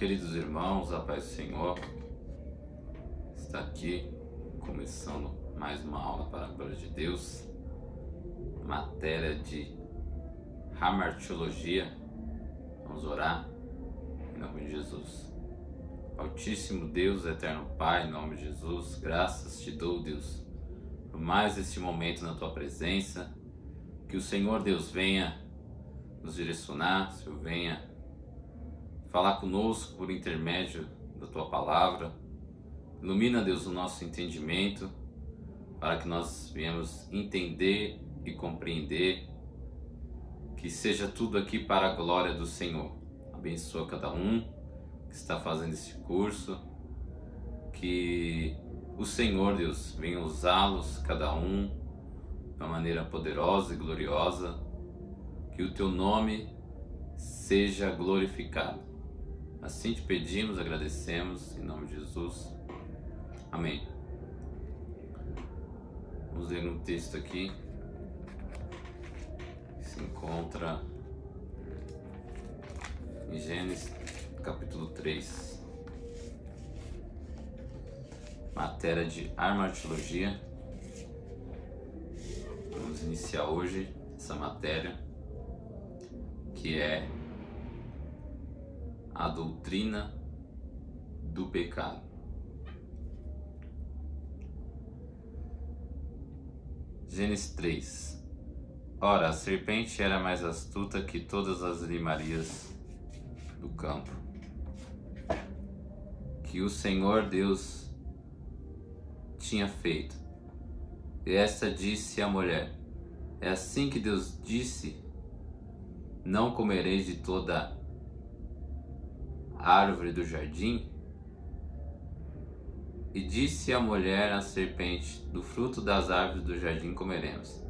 queridos irmãos, a paz do Senhor. Está aqui começando mais uma aula para a glória de Deus, matéria de hamartiologia. Vamos orar em nome de Jesus. Altíssimo Deus, eterno Pai, em nome de Jesus, graças te dou, Deus, por mais este momento na tua presença. Que o Senhor Deus venha nos direcionar, Senhor, venha falar conosco por intermédio da tua palavra. Ilumina, Deus, o nosso entendimento para que nós venhamos entender e compreender, que seja tudo aqui para a glória do Senhor. Abençoa cada um que está fazendo esse curso, que o Senhor, Deus, venha usá-los, cada um, de uma maneira poderosa e gloriosa, que o teu nome seja glorificado. Assim te pedimos, agradecemos, em nome de Jesus. Amém. Vamos ler um texto aqui que se encontra em Gênesis capítulo 3, matéria de hamartiologia. Vamos iniciar hoje essa matéria, que é a doutrina do pecado. Gênesis 3. Ora, a serpente era mais astuta que todas as limarias do campo que o Senhor Deus tinha feito. E esta disse à mulher: é assim que Deus disse: não comereis de toda árvore do jardim? E disse a mulher à serpente: do fruto das árvores do jardim comeremos,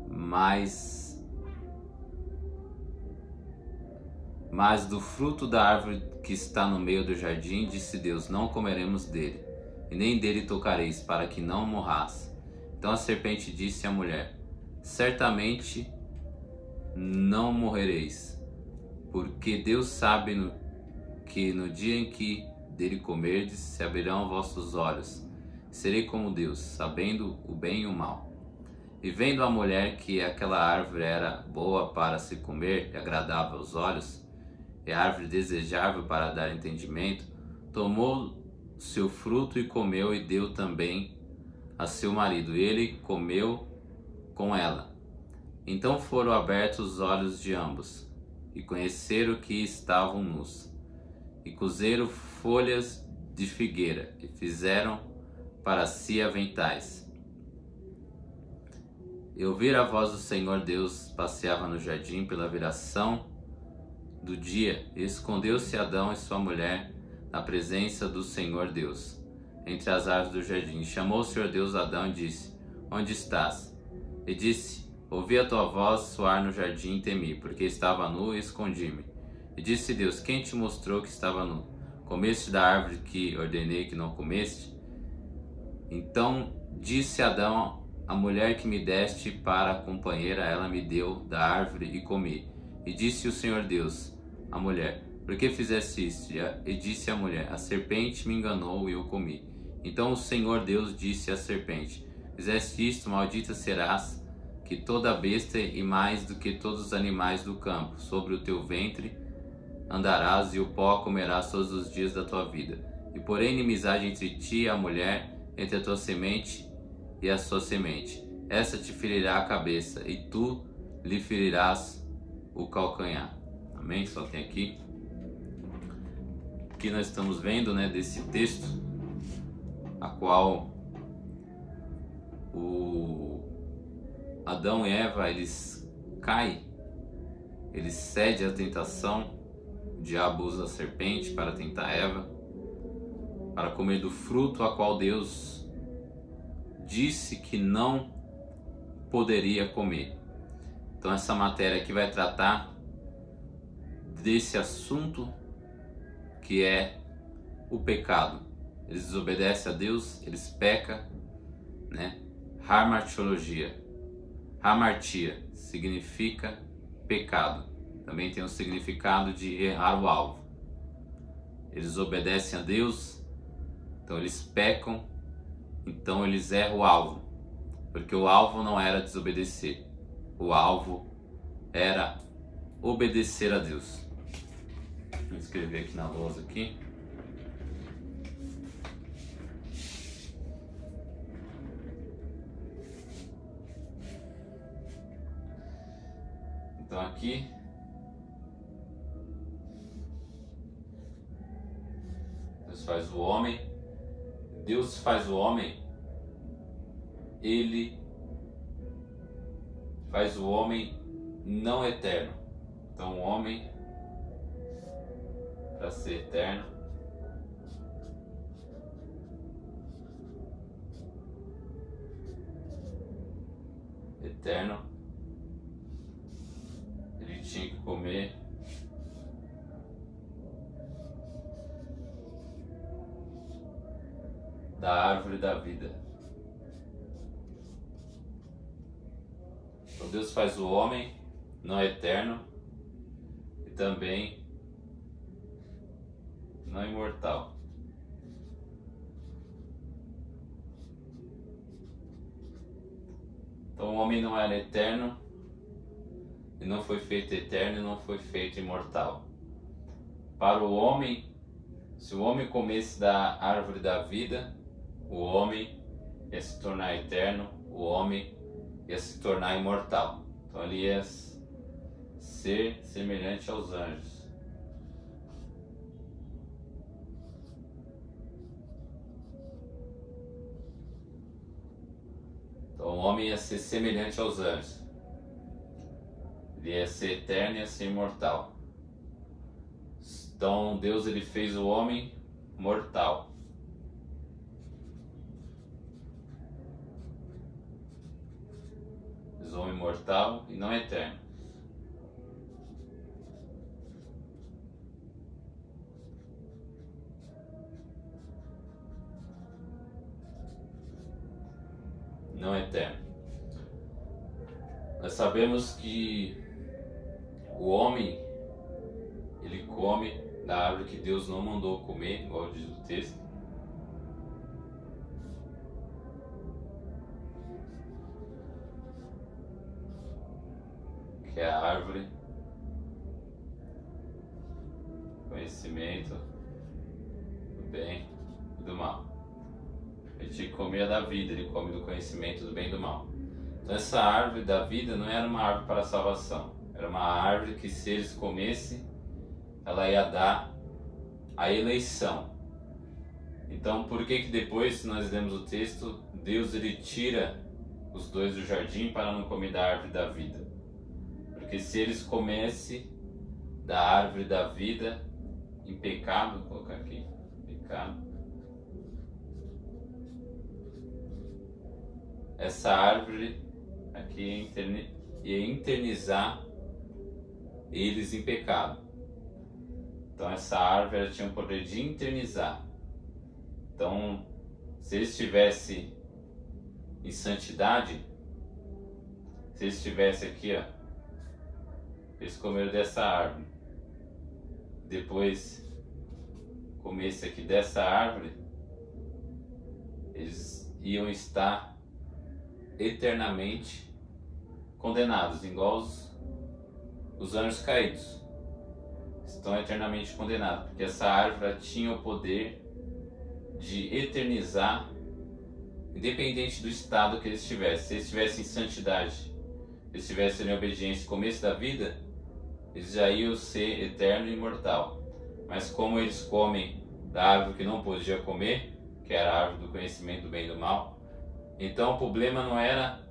mas do fruto da árvore que está no meio do jardim, disse Deus: não comeremos dele, e nem dele tocareis, para que não morrais. Então a serpente disse à mulher: certamente não morrereis, porque Deus sabe que no dia em que dele comerdes, se abrirão vossos olhos, serei como Deus, sabendo o bem e o mal. E vendo a mulher que aquela árvore era boa para se comer e agradável aos olhos, e árvore desejável para dar entendimento, tomou seu fruto e comeu, e deu também a seu marido, e ele comeu com ela. Então foram abertos os olhos de ambos, e conheceram que estavam nus, e cozeram folhas de figueira, e fizeram para si aventais. E ouviram a voz do Senhor Deus passeava no jardim pela viração do dia, e escondeu-se Adão e sua mulher na presença do Senhor Deus, entre as árvores do jardim. Chamou o Senhor Deus Adão e disse: onde estás? E disse: ouvi a tua voz soar no jardim e temi, porque estava nu e escondi-me. E disse Deus: quem te mostrou que estava nu? Comeste da árvore que ordenei que não comeste? Então disse Adão: a mulher que me deste para companheira, ela me deu da árvore e comi. E disse o Senhor Deus à mulher: por que fizeste isto? E disse a mulher: a serpente me enganou e eu comi. Então o Senhor Deus disse à serpente: fizeste isto, maldita serás que toda besta e mais do que todos os animais do campo. Sobre o teu ventre andarás e o pó comerás todos os dias da tua vida. E porém inimizade entre ti e a mulher, entre a tua semente e a sua semente. Essa te ferirá a cabeça, e tu lhe ferirás o calcanhar. Amém? Só tem aqui. Aqui nós estamos vendo, desse texto, a qual o Adão e Eva, eles caem, eles cedem à tentação. O diabo usa a serpente para tentar Eva, para comer do fruto a qual Deus disse que não poderia comer. Então essa matéria aqui vai tratar desse assunto, que é o pecado. Eles desobedecem a Deus, eles pecam, Hamartiologia. Hamartia significa pecado. também tem o significado de errar o alvo. Eles obedecem a Deus, então eles pecam, então eles erram o alvo, porque o alvo não era desobedecer, o alvo era obedecer a Deus. Vou escrever aqui na lousa aqui. Então aqui Deus faz o homem. Deus faz o homem. Ele faz o homem não eterno. Então o homem, para ser eterno, ele tinha que comer da árvore da vida. Então Deus faz o homem não eterno e também não imortal. Então o homem não era eterno, e não foi feito eterno e não foi feito imortal. Para o homem, se o homem comesse da árvore da vida, o homem ia se tornar eterno, o homem ia se tornar imortal. Então ele ia ser semelhante aos anjos. Então o homem ia ser semelhante aos anjos. Ele ia ser eterno e ia ser imortal. Então Deus ele fez o homem mortal. Fez o homem mortal e não eterno. Não eterno. Nós sabemos que o homem ele come da árvore que Deus não mandou comer, igual diz o texto. Que é a árvore do conhecimento do bem e do mal. Ele tinha que comer a da vida, ele come do conhecimento do bem e do mal. Então essa árvore da vida não era uma árvore para a salvação, era uma árvore que se eles comessem, ela ia dar a eleição. Então por que depois, se nós lemos o texto, Deus ele tira os dois do jardim para não comer da árvore da vida? Porque se eles comessem da árvore da vida em pecado, vou colocar aqui, pecado, essa árvore aqui ia internizar eles em pecado. Então essa árvore ela tinha o poder de internizar. Então se eles estivessem em santidade, se eles estivessem aqui, ó, eles comeram dessa árvore, depois comessem aqui dessa árvore, eles iam estar eternamente condenados, igual os anjos caídos estão eternamente condenados, porque essa árvore tinha o poder de eternizar, independente do estado que eles estivessem. Se eles estivessem em santidade, se eles estivessem em obediência no começo da vida, eles já iam ser eterno e imortal. Mas como eles comem da árvore que não podia comer, que era a árvore do conhecimento do bem e do mal, então o problema não era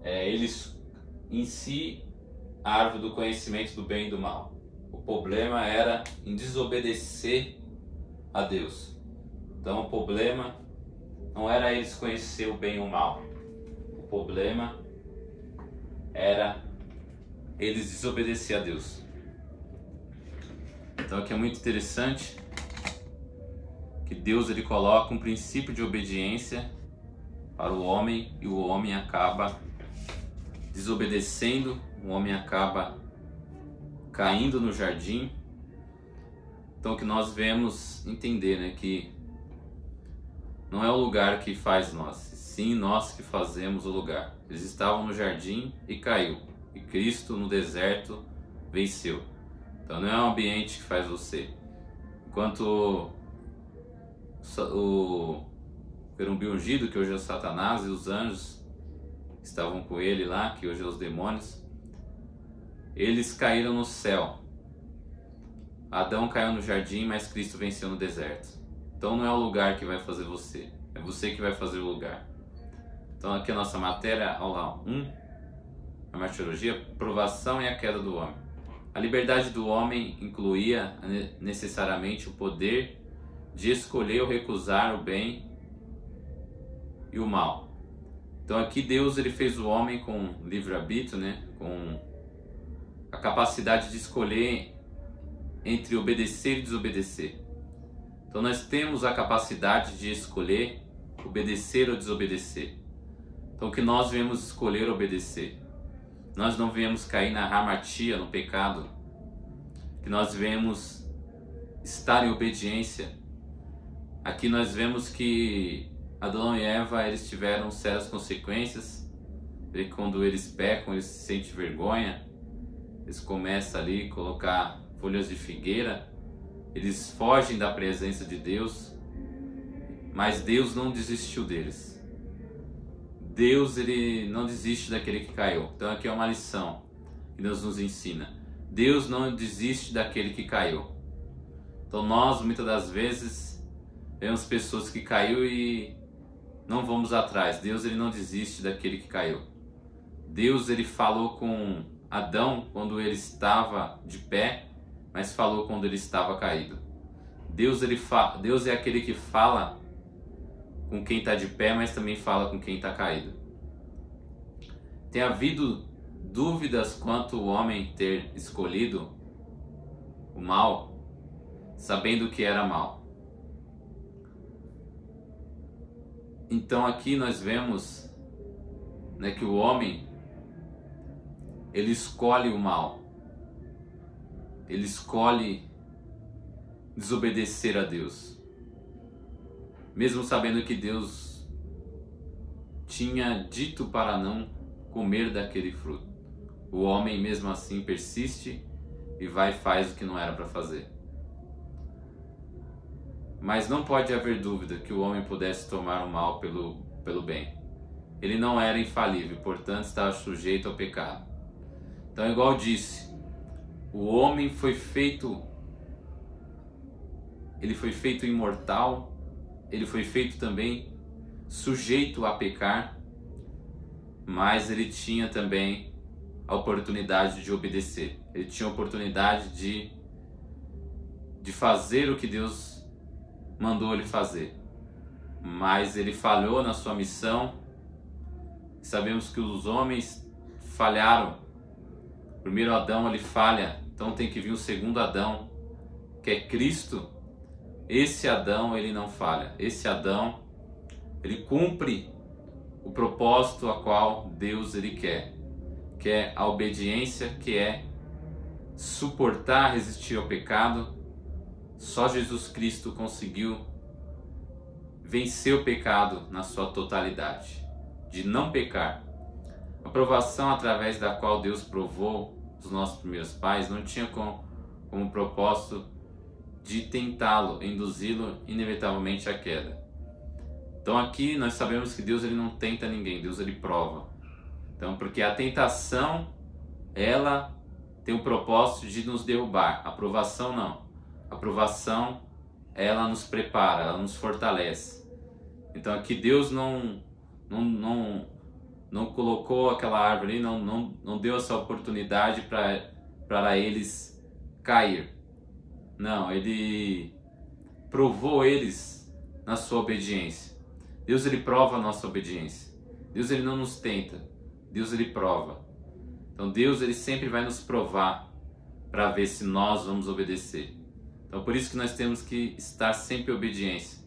eles em si, a árvore do conhecimento do bem e do mal. O problema era em desobedecer a Deus. Então o problema não era eles conhecer o bem e o mal. O problema era eles desobedecer a Deus. Então aqui é muito interessante que Deus ele coloca um princípio de obediência para o homem e o homem acaba desobedecendo, o homem acaba caindo no jardim. Então, que nós devemos entender, né, que não é o lugar que faz nós, sim nós que fazemos o lugar. Eles estavam no jardim e caiu, e Cristo no deserto venceu. Então não é o ambiente que faz você. Enquanto o querubim ungido, que hoje é o Satanás, e os anjos que estavam com ele lá, que hoje é os demônios, eles caíram no céu. Adão caiu no jardim, mas Cristo venceu no deserto. Então não é o lugar que vai fazer você, é você que vai fazer o lugar. Então aqui a nossa matéria, aula 1, a martirologia, provação e a queda do homem. A liberdade do homem incluía necessariamente o poder de escolher ou recusar o bem e o mal. Então aqui Deus ele fez o homem com livre-arbítrio, né? Com a capacidade de escolher entre obedecer e desobedecer. Então nós temos a capacidade de escolher obedecer ou desobedecer. Então que nós viemos escolher obedecer. Nós não viemos cair na hamartia, no pecado. Que nós viemos estar em obediência. Aqui nós vemos que Adão e Eva eles tiveram sérias consequências. E quando eles pecam, eles sentem vergonha. Eles começam ali a colocar folhas de figueira. Eles fogem da presença de Deus. Mas Deus não desistiu deles. Deus ele não desiste daquele que caiu. Então aqui é uma lição que Deus nos ensina. Deus não desiste daquele que caiu. Então nós muitas das vezes vemos pessoas que caiu e não vamos atrás. Deus ele não desiste daquele que caiu. Deus ele falou com Adão quando ele estava de pé, mas falou quando ele estava caído. Deus é aquele que fala com quem está de pé, mas também fala com quem está caído. Tem havido dúvidas quanto o homem ter escolhido o mal, sabendo que era mal. Então aqui nós vemos, né, que o homem ele escolhe o mal, ele escolhe desobedecer a Deus. Mesmo sabendo que Deus tinha dito para não comer daquele fruto. O homem mesmo assim persiste e vai e faz o que não era para fazer. Mas não pode haver dúvida que o homem pudesse tomar o mal pelo bem. Ele não era infalível, portanto estava sujeito ao pecado. Então, igual disse, o homem foi feito imortal. Ele foi feito também sujeito a pecar, mas ele tinha também a oportunidade de obedecer. Ele tinha a oportunidade de fazer o que Deus mandou ele fazer. Mas ele falhou na sua missão. Sabemos que os homens falharam. O primeiro Adão ele falha, então tem que vir o segundo Adão, que é Cristo. Esse Adão ele não falha. Esse Adão ele cumpre o propósito a qual Deus ele quer, que é a obediência, que é suportar, resistir ao pecado. Só Jesus Cristo conseguiu vencer o pecado na sua totalidade, de não pecar. A provação através da qual Deus provou os nossos primeiros pais não tinha como propósito de tentá-lo, induzi-lo inevitavelmente à queda. Então aqui nós sabemos que Deus ele não tenta ninguém, Deus ele prova. Então porque a tentação ela tem o propósito de nos derrubar, a provação não. A provação ela nos prepara, ela nos fortalece. Então aqui Deus não colocou aquela árvore ali, não deu essa oportunidade para eles cair. Não, ele provou eles na sua obediência. Deus ele prova a nossa obediência. Deus ele não nos tenta, Deus ele prova. Então Deus ele sempre vai nos provar para ver se nós vamos obedecer. Então por isso que nós temos que estar sempre em obediência,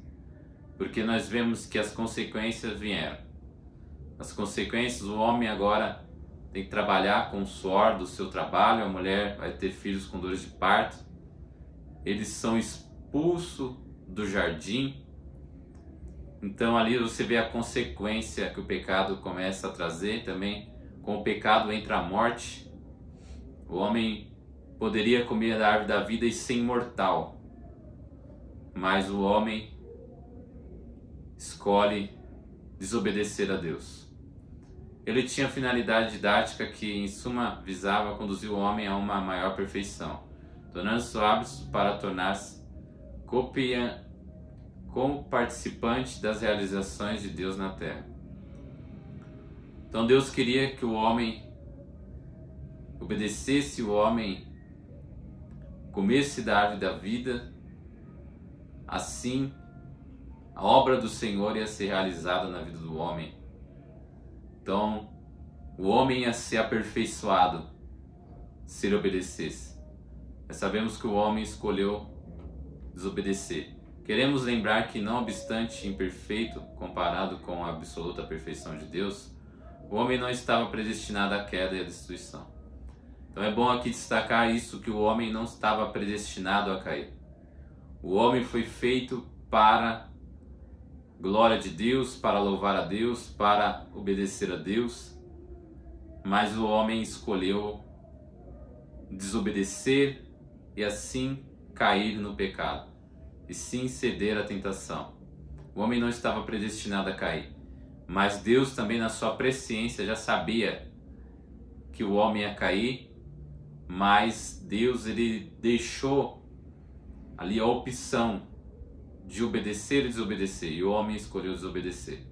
porque nós vemos que as consequências vieram. As consequências, o homem agora tem que trabalhar com o suor do seu trabalho, a mulher vai ter filhos com dores de parto. Eles são expulsos do jardim. Então ali você vê a consequência que o pecado começa a trazer também. Com o pecado entra a morte. O homem poderia comer da árvore da vida e ser imortal, mas o homem escolhe desobedecer a Deus. Ele tinha finalidade didática que, em suma, visava conduzir o homem a uma maior perfeição, tornando-se hábitos para tornar-se co-participante das realizações de Deus na terra. Então Deus queria que o homem obedecesse, o homem comesse da árvore da vida. Assim, a obra do Senhor ia ser realizada na vida do homem. Então, o homem ia ser aperfeiçoado se ele obedecesse. Mas sabemos que o homem escolheu desobedecer. Queremos lembrar que, não obstante imperfeito comparado com a absoluta perfeição de Deus, o homem não estava predestinado à queda e à destruição. Então é bom aqui destacar isso, que o homem não estava predestinado a cair. O homem foi feito para glória de Deus, para louvar a Deus, para obedecer a Deus, mas o homem escolheu desobedecer e assim cair no pecado, e sim ceder à tentação. O homem não estava predestinado a cair, mas Deus também, na sua presciência, já sabia que o homem ia cair, mas Deus, ele deixou ali a opção de obedecer e desobedecer, e o homem escolheu desobedecer.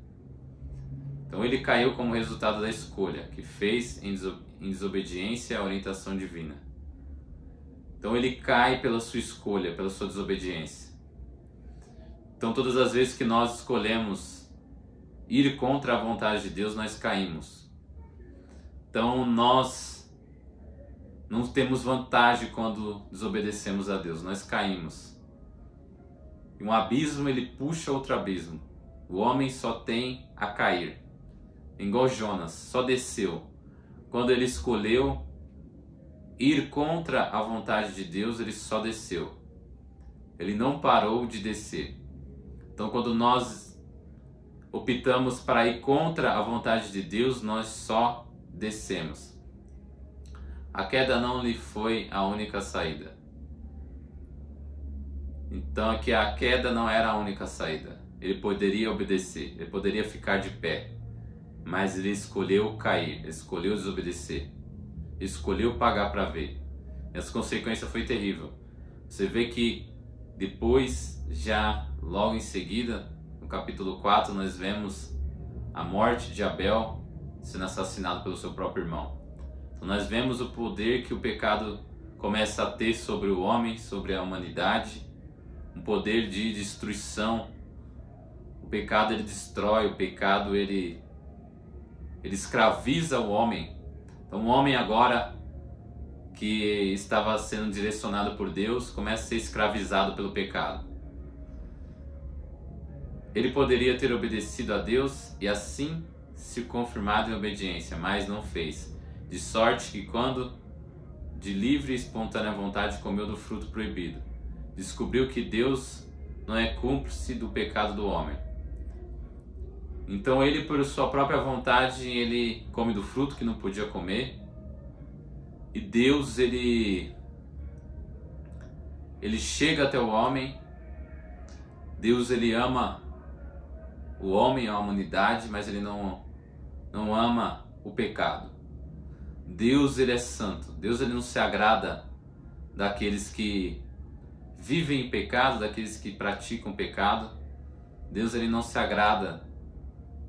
Então ele caiu como resultado da escolha que fez em desobediência à orientação divina. Então ele cai pela sua escolha, pela sua desobediência. Então todas as vezes que nós escolhemos ir contra a vontade de Deus, nós caímos. Então nós não temos vantagem quando desobedecemos a Deus, nós caímos. E um abismo, ele puxa outro abismo. O homem só tem a cair. Igual Jonas, só desceu. Quando ele escolheu ir contra a vontade de Deus, ele só desceu. Ele não parou de descer. Então quando nós optamos para ir contra a vontade de Deus, nós só descemos. A queda não lhe foi a única saída. Então aqui a queda não era a única saída. Ele poderia obedecer, ele poderia ficar de pé, mas ele escolheu cair, ele escolheu desobedecer, escolheu pagar para ver. E essa consequência foi terrível. Você vê que depois, já logo em seguida, no capítulo 4, nós vemos a morte de Abel sendo assassinado pelo seu próprio irmão. Então nós vemos o poder que o pecado começa a ter sobre o homem, sobre a humanidade, um poder de destruição. O pecado, ele destrói, o pecado ele escraviza o homem. Então o homem agora, que estava sendo direcionado por Deus, começa a ser escravizado pelo pecado. Ele poderia ter obedecido a Deus e assim se confirmado em obediência, mas não fez. De sorte que, quando de livre e espontânea vontade comeu do fruto proibido, descobriu que Deus não é cúmplice do pecado do homem. Então ele, por sua própria vontade, ele come do fruto que não podia comer. E Deus, ele chega até o homem. Deus, ele ama o homem, a humanidade, mas ele não ama o pecado. Deus, ele é santo. Deus, ele não se agrada daqueles que vivem em pecado, daqueles que praticam pecado. Deus, ele não se agrada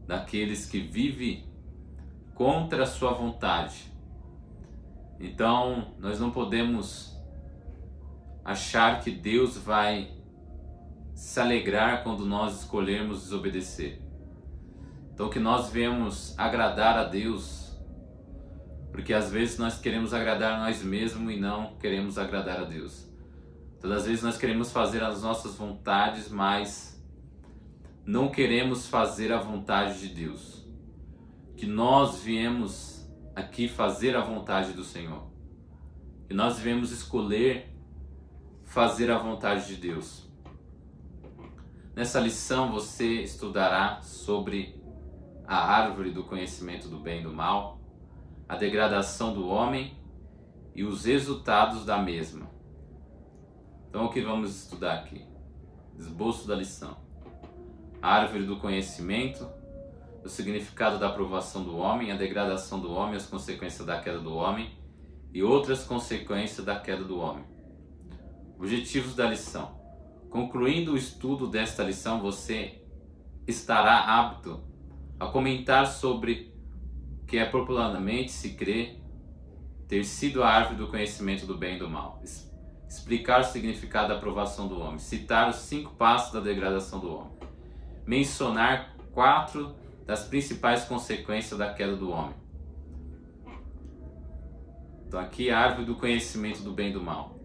daqueles que vivem contra a sua vontade. Então, nós não podemos achar que Deus vai se alegrar quando nós escolhermos desobedecer. Então, que nós venhamos agradar a Deus, porque às vezes nós queremos agradar a nós mesmos e não queremos agradar a Deus. Todas as vezes nós queremos fazer as nossas vontades, mas não queremos fazer a vontade de Deus. Que nós viemos aqui fazer a vontade do Senhor. E nós devemos escolher fazer a vontade de Deus. Nessa lição você estudará sobre a árvore do conhecimento do bem e do mal, a degradação do homem e os resultados da mesma. Então o que vamos estudar aqui? Esboço da lição. A árvore do conhecimento, o significado da aprovação do homem, a degradação do homem, as consequências da queda do homem e outras consequências da queda do homem. Objetivos da lição. Concluindo o estudo desta lição, você estará apto a comentar sobre o que é popularmente se crê ter sido a árvore do conhecimento do bem e do mal, explicar o significado da aprovação do homem, citar os 5 passos da degradação do homem, mencionar 4 das principais consequências da queda do homem. Então aqui a árvore do conhecimento do bem e do mal.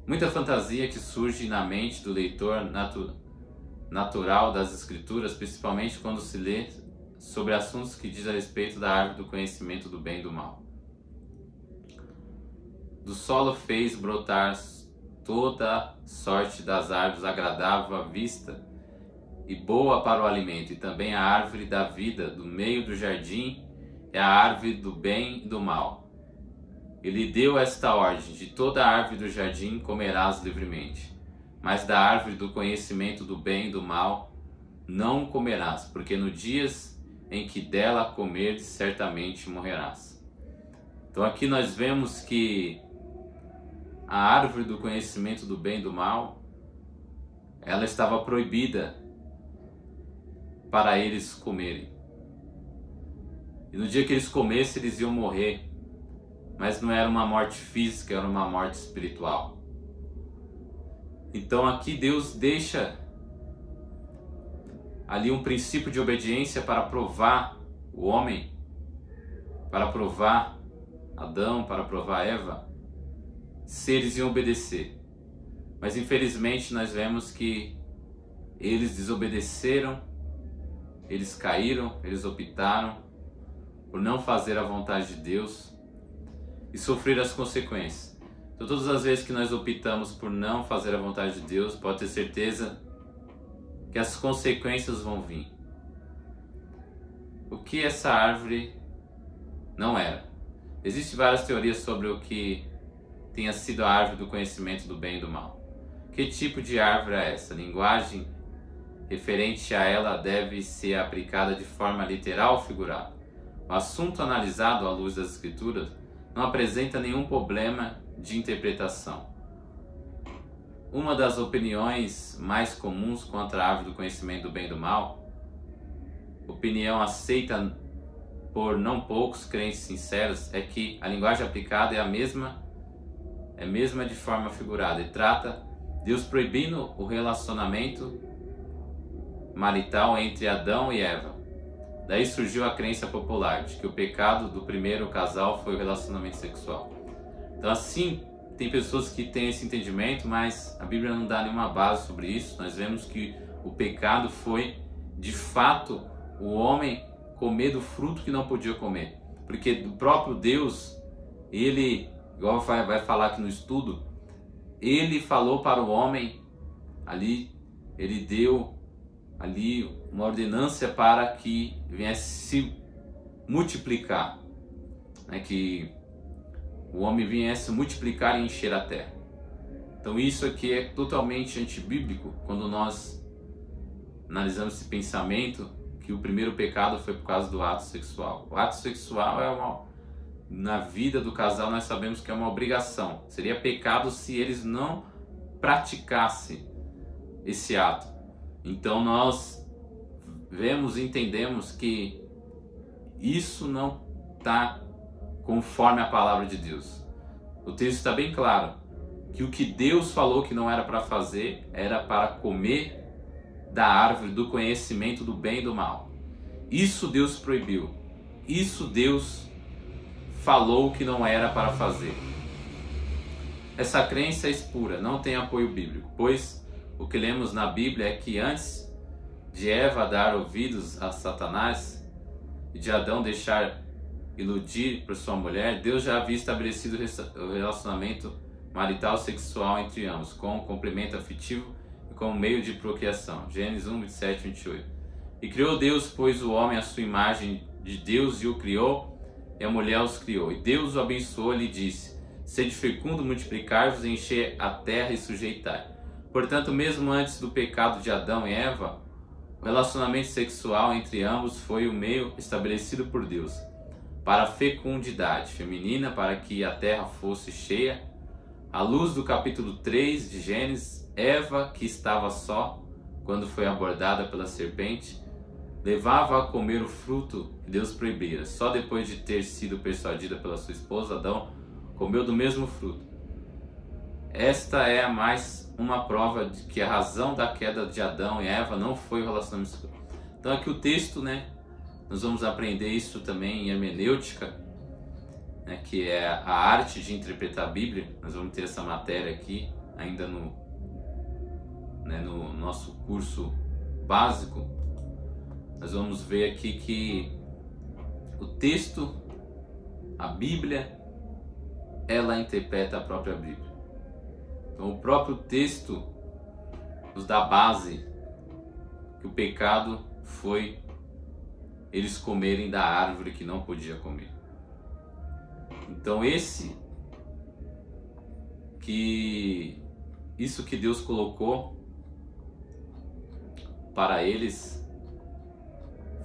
Muita fantasia que surge na mente do leitor natural das Escrituras, principalmente quando se lê sobre assuntos que diz a respeito da árvore do conhecimento do bem e do mal. Do solo fez brotar toda sorte das árvores agradável à vista e boa para o alimento, e também a árvore da vida do meio do jardim é a árvore do bem e do mal. Ele deu esta ordem: de toda a árvore do jardim comerás livremente, mas da árvore do conhecimento do bem e do mal não comerás, porque no dias em que dela comerdes, certamente morrerás. Então aqui nós vemos que a árvore do conhecimento do bem e do mal, ela estava proibida para eles comerem. E no dia que eles comessem, eles iam morrer. Mas não era uma morte física, era uma morte espiritual. Então aqui Deus deixa ali um princípio de obediência para provar o homem, para provar Adão, para provar Eva, se eles iam obedecer. Mas infelizmente nós vemos que eles desobedeceram, eles caíram, eles optaram por não fazer a vontade de Deus e sofrer as consequências. Então todas as vezes que nós optamos por não fazer a vontade de Deus, pode ter certeza que as consequências vão vir. O que essa árvore não era? Existem várias teorias sobre o que tenha sido a árvore do conhecimento do bem e do mal. Que tipo de árvore é essa? A linguagem referente a ela deve ser aplicada de forma literal ou figurada. O assunto analisado à luz das Escrituras não apresenta nenhum problema de interpretação. Uma das opiniões mais comuns contra a árvore do conhecimento do bem e do mal, opinião aceita por não poucos crentes sinceros, é que a linguagem aplicada é a mesma de forma figurada e trata Deus proibindo o relacionamento marital entre Adão e Eva. Daí surgiu a crença popular de que o pecado do primeiro casal foi o relacionamento sexual. Então assim, tem pessoas que têm esse entendimento, mas a Bíblia não dá nenhuma base sobre isso. Nós vemos que o pecado foi, de fato, o homem comer do fruto que não podia comer. Porque do próprio Deus, ele, igual vai falar aqui no estudo, ele falou para o homem ali, ele deu ali uma ordenância para que viesse se multiplicar, né? Que o homem viesse multiplicar e encher a terra. Então isso aqui é totalmente antibíblico quando nós analisamos esse pensamento que o primeiro pecado foi por causa do ato sexual. O ato sexual na vida do casal nós sabemos que é uma obrigação. Seria pecado se eles não praticassem esse ato. Então nós vemos e entendemos que isso não está conforme a palavra de Deus. O texto está bem claro que o que Deus falou que não era para fazer era para comer da árvore do conhecimento do bem e do mal. Isso Deus proibiu. Isso Deus falou que não era para fazer. Essa crença é espúria, não tem apoio bíblico, pois o que lemos na Bíblia é que antes de Eva dar ouvidos a Satanás e de Adão deixar iludir por sua mulher, Deus já havia estabelecido o relacionamento marital sexual entre ambos, com complemento afetivo e como meio de procriação. Gênesis 1, 27 e 28. E criou Deus, pois, o homem à sua imagem de Deus e o criou, e a mulher os criou. E Deus o abençoou e lhe disse: sede fecundo, multiplicai-vos, encher a terra e sujeitai. Portanto, mesmo antes do pecado de Adão e Eva, o relacionamento sexual entre ambos foi o meio estabelecido por Deus para a fecundidade feminina, para que a terra fosse cheia. À luz do capítulo 3 de Gênesis, Eva, que estava só quando foi abordada pela serpente, levava a comer o fruto que Deus proibira. Só depois de ter sido persuadida pela sua esposa, Adão comeu do mesmo fruto. Esta é mais uma prova de que a razão da queda de Adão e Eva não foi o relacionamento sexual. Então aqui o texto, nós vamos aprender isso também em hermenêutica, que é a arte de interpretar a Bíblia. Nós vamos ter essa matéria aqui ainda no nosso curso básico. Nós vamos ver aqui que o texto, a Bíblia, ela interpreta a própria Bíblia. Então o próprio texto nos dá base que o pecado foi eles comerem da árvore que não podia comer. Então isso que Deus colocou para eles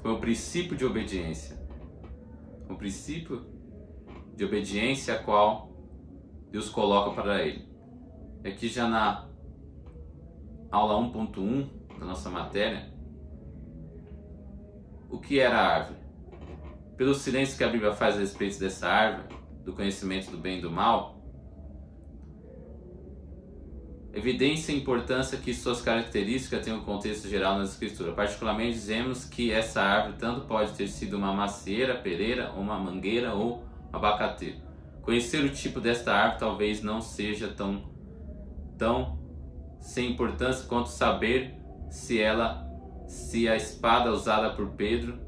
foi um princípio de obediência. Um princípio de obediência a qual Deus coloca para ele. Aqui já na aula 1.1 da nossa matéria, o que era a árvore? Pelo silêncio que a Bíblia faz a respeito dessa árvore, do conhecimento do bem e do mal, evidência e importância que suas características têm um contexto geral nas Escrituras. Particularmente dizemos que essa árvore tanto pode ter sido uma macieira, pereira, uma mangueira ou abacateiro. Conhecer o tipo desta árvore talvez não seja tão sem importância quanto saber se a espada usada por Pedro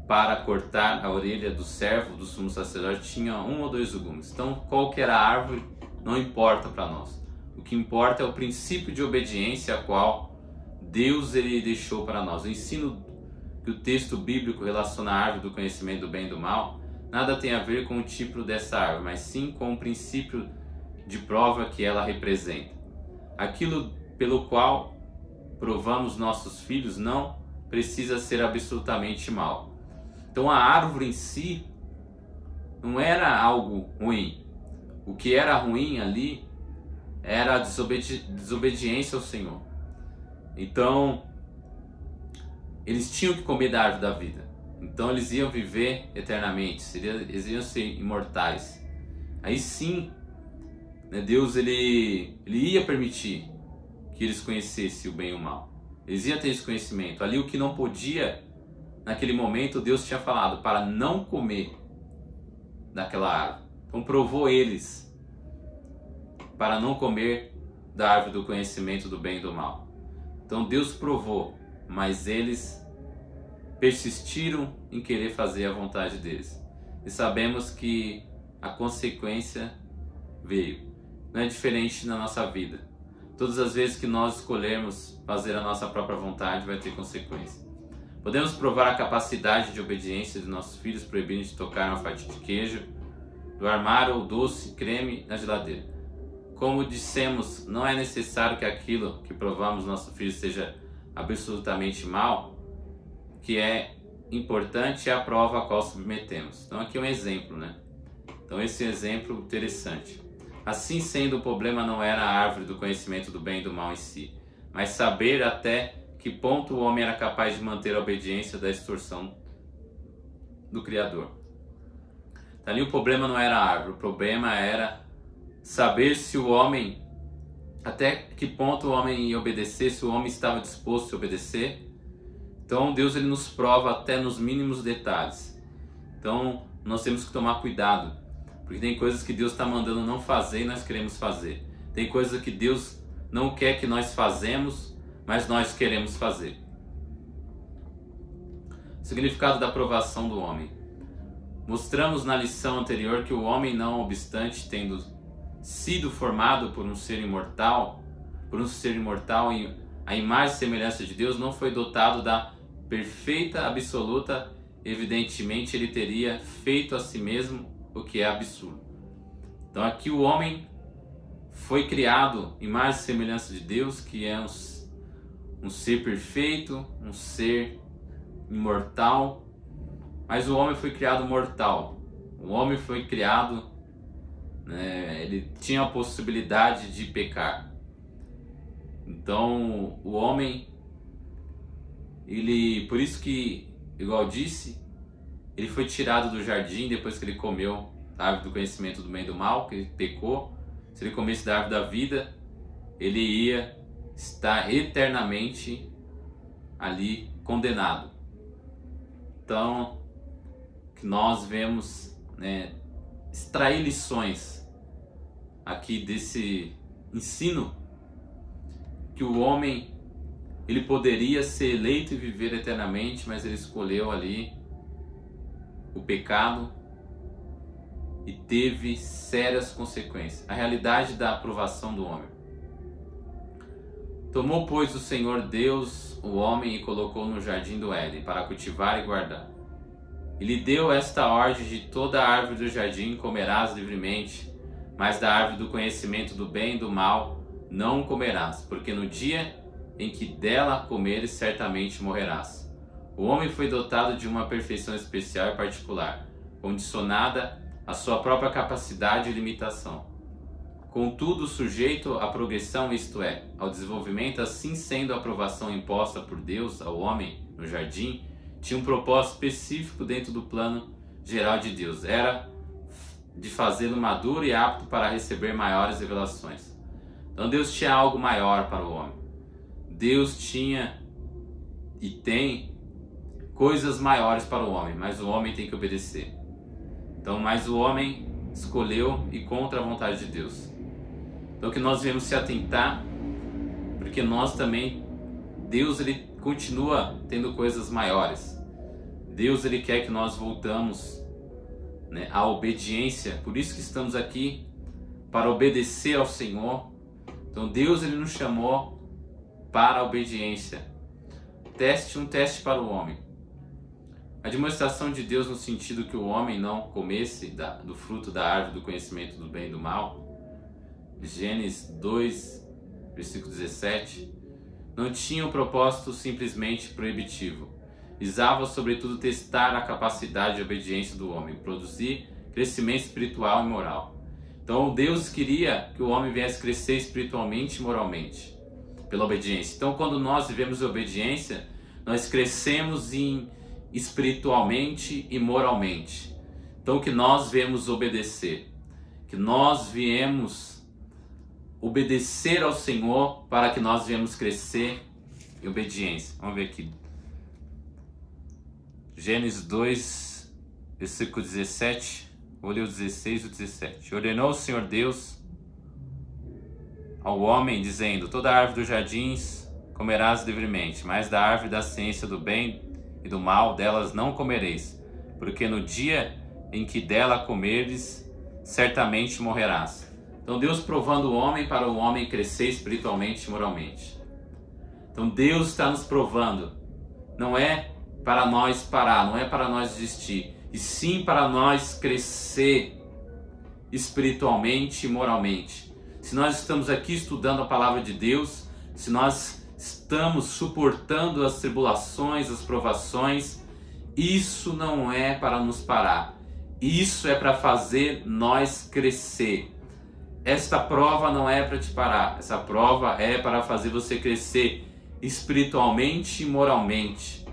para cortar a orelha do servo do sumo sacerdote tinha 1 ou 2 legumes. Então, qual que era a árvore não importa para nós. O que importa é o princípio de obediência a qual Deus ele deixou para nós. O ensino que o texto bíblico relaciona à árvore do conhecimento do bem e do mal nada tem a ver com o tipo dessa árvore, mas sim com o princípio de prova que ela representa. Aquilo pelo qual provamos nossos filhos não precisa ser absolutamente mal. Então a árvore em si não era algo ruim. O que era ruim ali era a desobediência ao Senhor. Então eles tinham que comer da árvore da vida. Então eles iam viver eternamente, eles iam ser imortais. Aí sim, Deus ele ia permitir que eles conhecessem o bem e o mal. Eles iam ter esse conhecimento. Ali o que não podia, naquele momento, Deus tinha falado para não comer daquela árvore. Então provou eles para não comer da árvore do conhecimento do bem e do mal. Então Deus provou, mas eles persistiram em querer fazer a vontade deles. E sabemos que a consequência veio. Não é diferente na nossa vida. Todas as vezes que nós escolhermos fazer a nossa própria vontade, vai ter consequência. Podemos provar a capacidade de obediência de nossos filhos proibindo de tocar uma fatia de queijo, do armário ou doce, creme na geladeira. Como dissemos, não é necessário que aquilo que provamos nossos filhos seja absolutamente mal. O que é importante é a prova a qual submetemos. Então aqui é um exemplo, Então esse é um exemplo interessante. Assim sendo, o problema não era a árvore do conhecimento do bem e do mal em si, mas saber até que ponto o homem era capaz de manter a obediência da extorsão do Criador. Ali o problema não era a árvore, o problema era saber se o homem, até que ponto o homem ia obedecer, se o homem estava disposto a obedecer. Então Deus ele nos prova até nos mínimos detalhes. Então nós temos que tomar cuidado, porque tem coisas que Deus está mandando não fazer e nós queremos fazer. Tem coisas que Deus não quer que nós fazemos, mas nós queremos fazer. Significado da aprovação do homem. Mostramos na lição anterior que o homem, não obstante tendo sido formado por um ser imortal em a imagem e semelhança de Deus, não foi dotado da perfeita absoluta. Evidentemente ele teria feito a si mesmo, o que é absurdo. Então aqui o homem foi criado em imagem e semelhança de Deus, que é um ser perfeito, um ser imortal, mas o homem foi criado mortal. O homem foi criado, ele tinha a possibilidade de pecar. Então o homem, por isso que, igual eu disse, ele foi tirado do jardim depois que ele comeu da árvore do conhecimento do bem e do mal, que ele pecou. Se ele comesse da árvore da vida, ele ia estar eternamente ali condenado. Então, que nós vemos, extrair lições aqui desse ensino, que o homem, ele poderia ser eleito e viver eternamente, mas ele escolheu ali o pecado e teve sérias consequências. A realidade da aprovação do homem. Tomou, pois, o Senhor Deus o homem e colocou no jardim do Éden para cultivar e guardar. E lhe deu esta ordem: de toda a árvore do jardim comerás livremente, mas da árvore do conhecimento do bem e do mal não comerás, porque no dia em que dela comeres certamente morrerás. O homem foi dotado de uma perfeição especial e particular, condicionada à sua própria capacidade e limitação. Contudo, sujeito à progressão, isto é, ao desenvolvimento, assim sendo a aprovação imposta por Deus ao homem no jardim, tinha um propósito específico dentro do plano geral de Deus. Era de fazê-lo maduro e apto para receber maiores revelações. Então Deus tinha algo maior para o homem. Deus tinha e tem coisas maiores para o homem, mas o homem tem que obedecer. Então, mas o homem escolheu ir contra a vontade de Deus. Então que nós devemos se atentar, porque nós também, Deus ele continua tendo coisas maiores. Deus ele quer que nós voltamos à obediência. Por isso que estamos aqui, para obedecer ao Senhor. Então Deus ele nos chamou para a obediência. Um teste para o homem. A demonstração de Deus no sentido que o homem não comesse do fruto da árvore do conhecimento do bem e do mal, Gênesis 2, versículo 17, não tinha um propósito simplesmente proibitivo. Visava sobretudo testar a capacidade de obediência do homem, produzir crescimento espiritual e moral. Então Deus queria que o homem viesse crescer espiritualmente e moralmente, pela obediência. Então quando nós vivemos obediência, nós crescemos espiritualmente e moralmente. Então que nós viemos obedecer, que nós viemos obedecer ao Senhor para que nós viemos crescer em obediência. Vamos ver aqui. Gênesis 2, versículo 17. Vou ler o 16 e o 17. Ordenou o Senhor Deus ao homem, dizendo: toda árvore dos jardins comerás livremente, mas da árvore da ciência do bem e do mal delas não comereis, porque no dia em que dela comeres, certamente morrerás. Então Deus provando o homem para o homem crescer espiritualmente e moralmente. Então Deus está nos provando. Não é para nós parar, não é para nós desistir, e sim para nós crescer espiritualmente e moralmente. Se nós estamos aqui estudando a palavra de Deus, se nós estamos suportando as tribulações, as provações, isso não é para nos parar. Isso é para fazer nós crescer. Esta prova não é para te parar. Essa prova é para fazer você crescer espiritualmente e moralmente.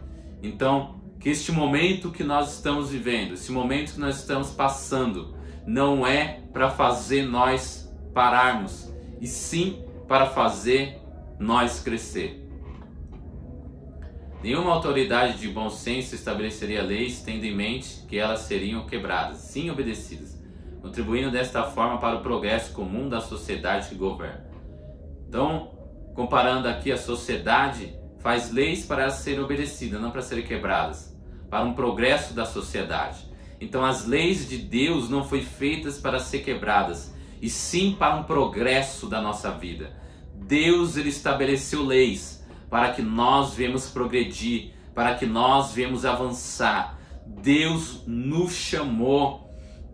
Então, que este momento que nós estamos vivendo, esse momento que nós estamos passando, não é para fazer nós pararmos, e sim para fazer nós crescer. Nenhuma autoridade de bom senso estabeleceria leis tendo em mente que elas seriam quebradas, sim obedecidas, contribuindo desta forma para o progresso comum da sociedade que governa. Então, comparando aqui, a sociedade faz leis para serem obedecidas, não para serem quebradas, para um progresso da sociedade. Então as leis de Deus não foram feitas para ser quebradas, e sim para um progresso da nossa vida. Deus, ele estabeleceu leis para que nós venhamos progredir, para que nós venhamos avançar. Deus nos chamou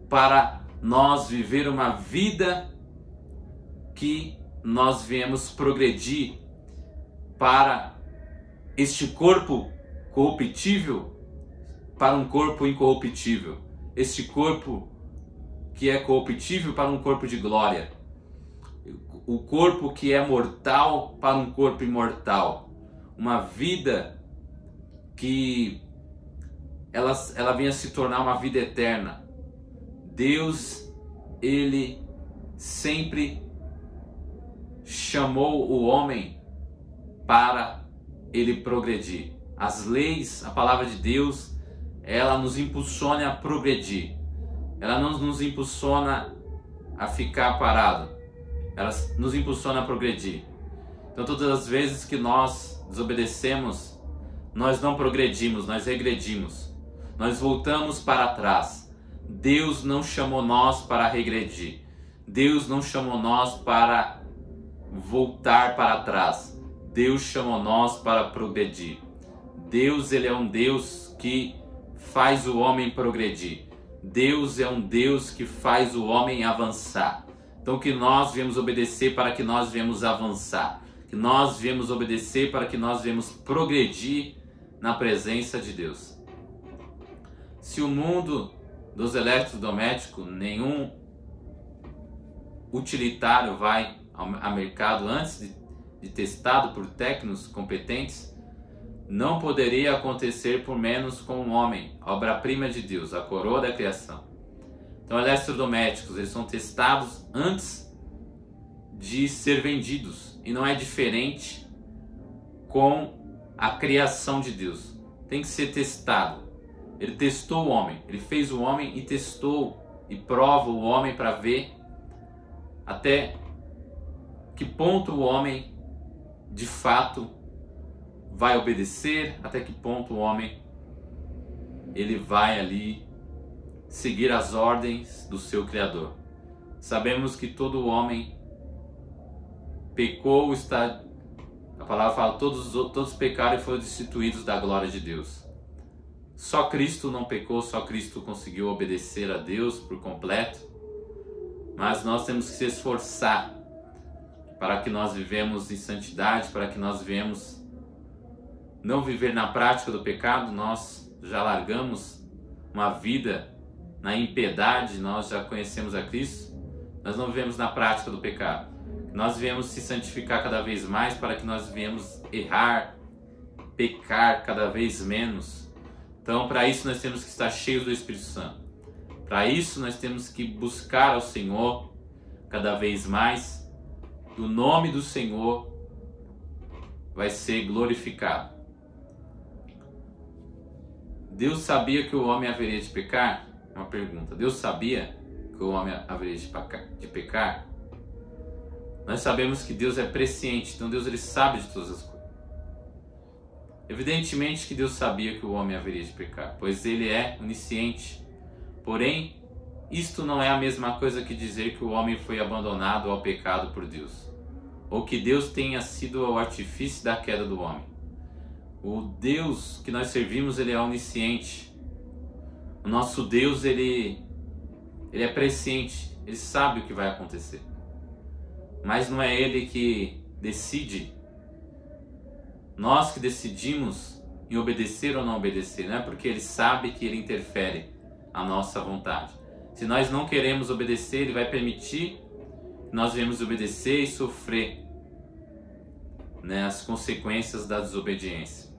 para nós viver uma vida que nós viemos progredir para este corpo corruptível para um corpo incorruptível, este corpo que é corruptível para um corpo de glória, o corpo que é mortal para um corpo imortal, uma vida que ela venha se tornar uma vida eterna. Deus, ele sempre chamou o homem para ele progredir. As leis, a palavra de Deus, ela nos impulsiona a progredir. Ela não nos impulsiona a ficar parado. Ela nos impulsiona a progredir. Então todas as vezes que nós desobedecemos, nós não progredimos, nós regredimos. Nós voltamos para trás. Deus não chamou nós para regredir. Deus não chamou nós para voltar para trás. Deus chamou nós para progredir. Deus, ele é um Deus que faz o homem progredir. Deus é um Deus que faz o homem avançar. Então que nós viemos obedecer para que nós viemos avançar. Que nós viemos obedecer para que nós viemos progredir na presença de Deus. Se o mundo dos eletrodomésticos, nenhum utilitário vai ao mercado antes de testado por técnicos competentes, não poderia acontecer por menos com um homem, a obra-prima de Deus, a coroa da criação. Então, eletrodomésticos, eles são testados antes de ser vendidos, e não é diferente com a criação de Deus. Tem que ser testado. Ele testou o homem, ele fez o homem e testou e prova o homem para ver até que ponto o homem de fato vai obedecer, até que ponto o homem ele vai ali seguir as ordens do seu Criador. Sabemos que todo homem pecou, a palavra fala, todos pecaram e foram destituídos da glória de Deus. Só Cristo não pecou, só Cristo conseguiu obedecer a Deus por completo, mas nós temos que se esforçar para que nós vivemos em santidade, para que nós viemos não viver na prática do pecado. Nós já largamos uma vida na impiedade, nós já conhecemos a Cristo, nós não vivemos na prática do pecado. Nós viemos se santificar cada vez mais para que nós viemos errar, pecar cada vez menos. Então, para isso nós temos que estar cheios do Espírito Santo. Para isso nós temos que buscar ao Senhor cada vez mais. O nome do Senhor vai ser glorificado. Deus sabia que o homem haveria de pecar? Uma pergunta. Deus sabia que o homem haveria de pecar? Nós sabemos que Deus é presciente, então Deus ele sabe de todas as coisas. Evidentemente que Deus sabia que o homem haveria de pecar, pois ele é onisciente. Porém, isto não é a mesma coisa que dizer que o homem foi abandonado ao pecado por Deus, ou que Deus tenha sido o artifício da queda do homem. O Deus que nós servimos, ele é onisciente. O nosso Deus, ele é presciente, ele sabe o que vai acontecer. Mas não é ele que decide. Nós que decidimos em obedecer ou não obedecer, não é porque ele sabe que ele interfere a nossa vontade. Se nós não queremos obedecer, ele vai permitir que nós venhamos obedecer e sofrer, as consequências da desobediência.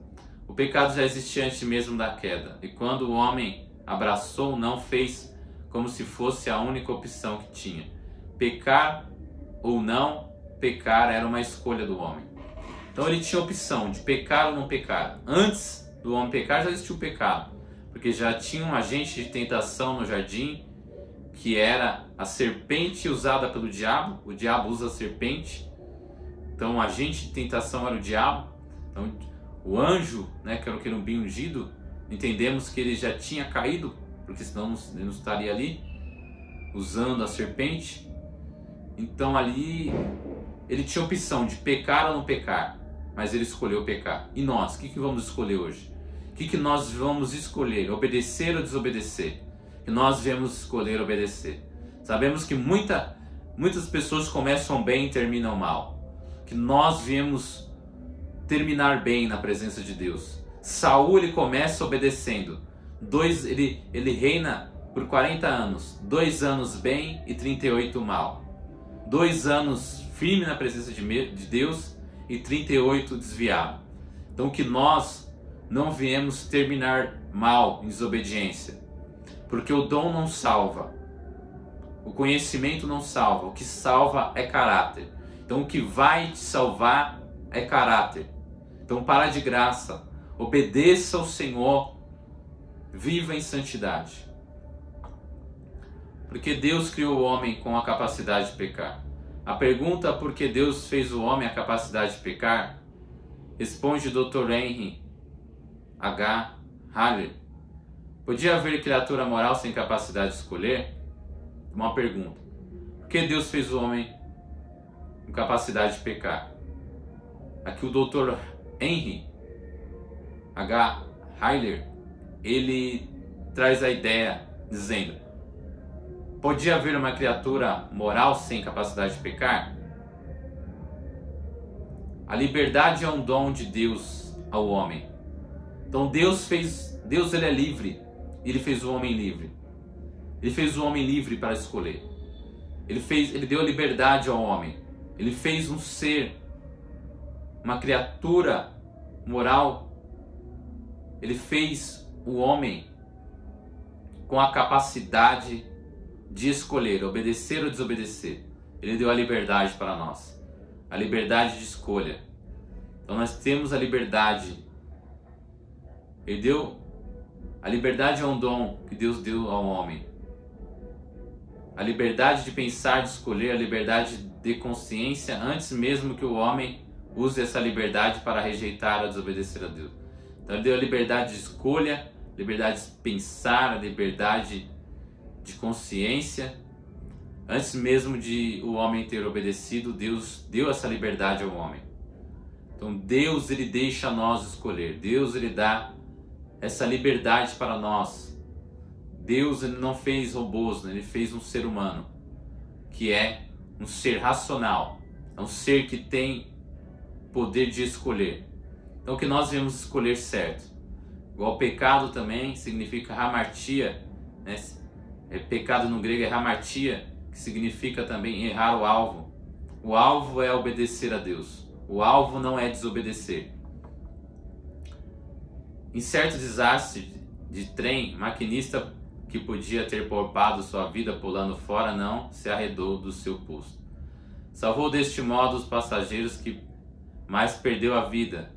O pecado já existia antes mesmo da queda, e quando o homem abraçou, não fez como se fosse a única opção que tinha. Pecar ou não pecar era uma escolha do homem. Então ele tinha a opção de pecar ou não pecar. Antes do homem pecar já existia o pecado, porque já tinha um agente de tentação no jardim, que era a serpente usada pelo diabo. O diabo usa a serpente, então o agente de tentação era o diabo. Então o anjo, que era o querubim ungido, entendemos que ele já tinha caído porque senão ele não estaria ali usando a serpente. Então ali ele tinha opção de pecar ou não pecar, mas ele escolheu pecar. E nós, o que vamos escolher hoje? O que nós vamos escolher? Obedecer ou desobedecer? E nós devemos escolher obedecer. Sabemos que muitas pessoas começam bem e terminam mal. Que nós viemos terminar bem na presença de Deus. Saul, ele começa obedecendo. Ele reina por 40 anos. 2 anos bem e 38 mal. 2 anos firme na presença de Deus e 38 desviado. Então que nós não viemos terminar mal em desobediência. Porque o dom não salva. O conhecimento não salva. O que salva é caráter. Então o que vai te salvar é caráter. Então para de graça. Obedeça ao Senhor. Viva em santidade. Porque Deus criou o homem com a capacidade de pecar. A pergunta por que Deus fez o homem a capacidade de pecar, responde o Dr. Henry H. Haller. Podia haver criatura moral sem capacidade de escolher? Uma pergunta. Por que Deus fez o homem com capacidade de pecar? Aqui o Dr. Henry H. Haller, ele traz a ideia dizendo: podia haver uma criatura moral sem capacidade de pecar? A liberdade é um dom de Deus ao homem. Então Deus ele é livre. Ele fez o homem livre. Ele fez o homem livre para escolher. Ele deu a liberdade ao homem. Ele fez um ser, uma criatura moral. Ele fez o homem com a capacidade de escolher, obedecer ou desobedecer. Ele deu a liberdade para nós. A liberdade de escolha. Então nós temos a liberdade. Ele deu. A liberdade é um dom que Deus deu ao homem. A liberdade de pensar, de escolher, a liberdade de consciência, antes mesmo que o homem use essa liberdade para rejeitar ou desobedecer a Deus. Então ele deu a liberdade de escolha, liberdade de pensar, a liberdade de consciência. Antes mesmo de o homem ter obedecido, Deus deu essa liberdade ao homem. Então Deus, ele deixa nós escolher. Deus, ele dá essa liberdade para nós. Deus, ele não fez robôs, né? Ele fez um ser humano, que é um ser racional. É um ser que tem poder de escolher. Então que nós devemos escolher certo. Igual pecado também significa hamartia, né? Pecado no grego é hamartia, que significa também errar o alvo. O alvo é obedecer a Deus. O alvo não é desobedecer. Em certo desastre de trem, maquinista que podia ter poupado sua vida pulando fora não se arredou do seu posto. Salvou deste modo os passageiros que mais perdeu a vida.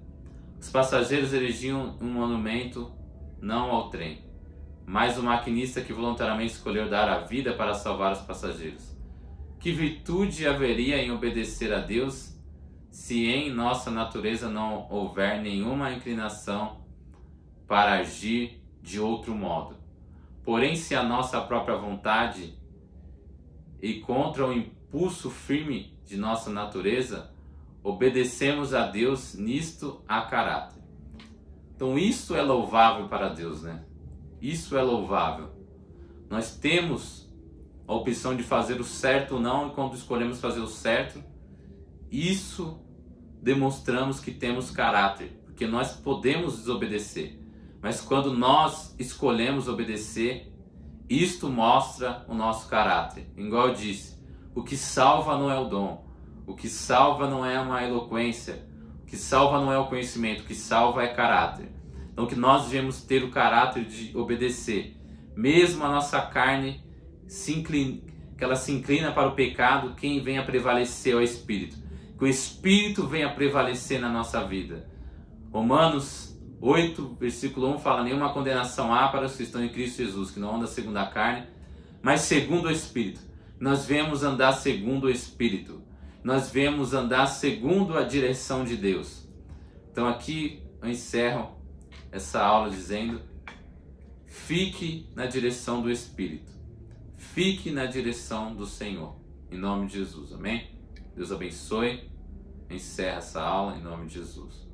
Os passageiros erigiam um monumento não ao trem, mas o maquinista que voluntariamente escolheu dar a vida para salvar os passageiros. Que virtude haveria em obedecer a Deus se em nossa natureza não houver nenhuma inclinação para agir de outro modo? Porém, se a nossa própria vontade e contra o impulso firme de nossa natureza, obedecemos a Deus, nisto há caráter. Então isto é louvável para Deus, né? Isso é louvável. Nós temos a opção de fazer o certo ou não, e quando escolhemos fazer o certo, isso demonstramos que temos caráter, porque nós podemos desobedecer. Mas quando nós escolhemos obedecer, isto mostra o nosso caráter. Igual eu disse, o que salva não é o dom, o que salva não é uma eloquência, o que salva não é o conhecimento, o que salva é caráter. Então que nós devemos ter o caráter de obedecer, mesmo a nossa carne que ela se inclina para o pecado, quem vem a prevalecer é o Espírito. Que o Espírito venha a prevalecer na nossa vida. Romanos 8, versículo 1 fala: nenhuma condenação há para os que estão em Cristo Jesus, que não andam segundo a carne, mas segundo o Espírito. Nós vemos andar segundo o Espírito. Nós vemos andar segundo a direção de Deus. Então aqui eu encerro essa aula dizendo: Fique na direção do Espírito. Fique na direção do Senhor. Em nome de Jesus, amém? Deus abençoe. Encerra essa aula em nome de Jesus.